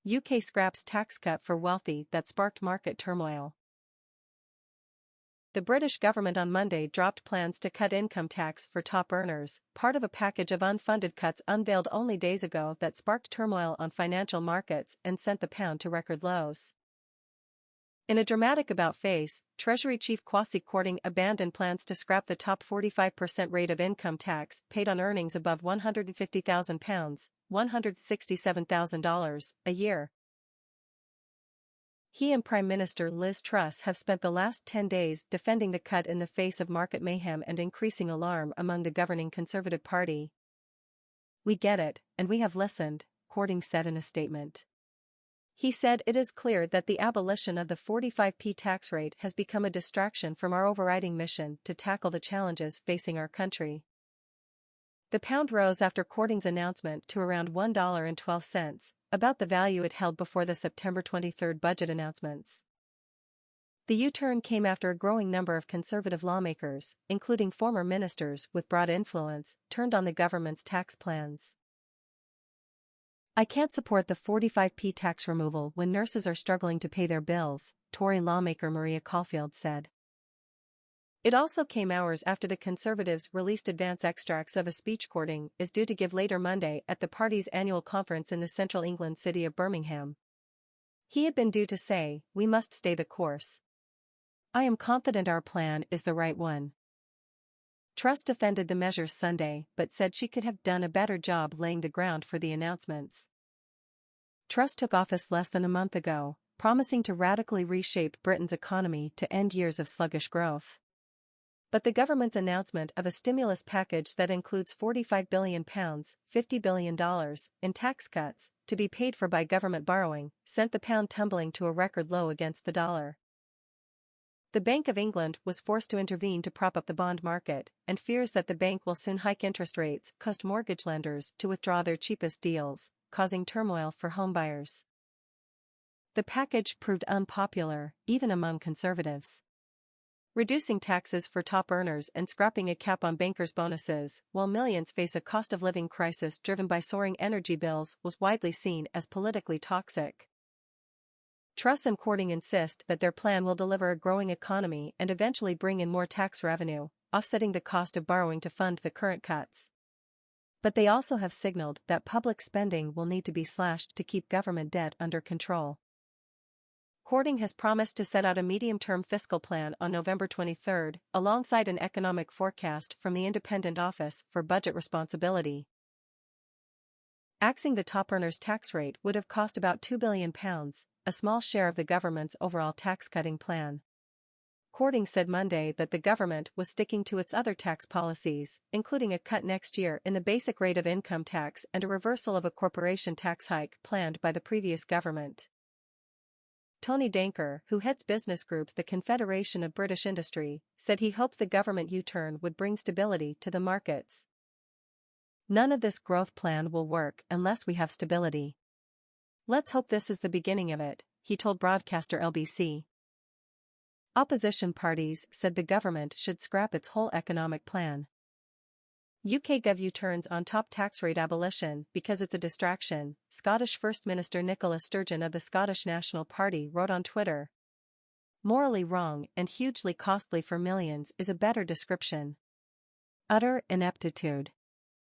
UK scraps tax cut for wealthy that sparked market turmoil. The British government on Monday dropped plans to cut income tax for top earners, part of a package of unfunded cuts unveiled only days ago that sparked turmoil on financial markets and sent the pound to record lows. In a dramatic about-face, Treasury Chief Kwasi Kwarteng abandoned plans to scrap the top 45% rate of income tax paid on earnings above £150,000, $167,000, a year. He and Prime Minister Liz Truss have spent the last 10 days defending the cut in the face of market mayhem and increasing alarm among the governing Conservative Party. "We get it, and we have listened," Kwarteng said in a statement. He said it is clear that the abolition of the 45p tax rate has become a distraction from our overriding mission to tackle the challenges facing our country. The pound rose after Kwarteng's announcement to around $1.12, about the value it held before the September 23 budget announcements. The U-turn came after a growing number of Conservative lawmakers, including former ministers with broad influence, turned on the government's tax plans. "I can't support the 45p tax removal when nurses are struggling to pay their bills," Tory lawmaker Maria Caulfield said. It also came hours after the Conservatives released advance extracts of a speech Kwarteng is due to give later Monday at the party's annual conference in the central England city of Birmingham. He had been due to say, "We must stay the course. I am confident our plan is the right one." Truss defended the measures Sunday but said she could have done a better job laying the ground for the announcements. Truss took office less than a month ago, promising to radically reshape Britain's economy to end years of sluggish growth. But the government's announcement of a stimulus package that includes £45 billion, $50 billion, in tax cuts, to be paid for by government borrowing, sent the pound tumbling to a record low against the dollar. The Bank of England was forced to intervene to prop up the bond market, and fears that the bank will soon hike interest rates caused mortgage lenders to withdraw their cheapest deals, causing turmoil for homebuyers. The package proved unpopular, even among Conservatives. Reducing taxes for top earners and scrapping a cap on bankers' bonuses, while millions face a cost-of-living crisis driven by soaring energy bills, was widely seen as politically toxic. Truss and Kwarteng insist that their plan will deliver a growing economy and eventually bring in more tax revenue, offsetting the cost of borrowing to fund the current cuts. But they also have signaled that public spending will need to be slashed to keep government debt under control. Kwarteng has promised to set out a medium-term fiscal plan on November 23, alongside an economic forecast from the Independent Office for Budget Responsibility. Axing the top earners' tax rate would have cost about £2 billion, a small share of the government's overall tax-cutting plan. Kwarteng said Monday that the government was sticking to its other tax policies, including a cut next year in the basic rate of income tax and a reversal of a corporation tax hike planned by the previous government. Tony Danker, who heads business group the Confederation of British Industry, said he hoped the government U-turn would bring stability to the markets. "None of this growth plan will work unless we have stability. Let's hope this is the beginning of it," he told broadcaster LBC. Opposition parties said the government should scrap its whole economic plan. UK Gov U-turns on top tax rate abolition because it's a distraction, Scottish First Minister Nicola Sturgeon of the Scottish National Party wrote on Twitter. "Morally wrong and hugely costly for millions is a better description. Utter ineptitude."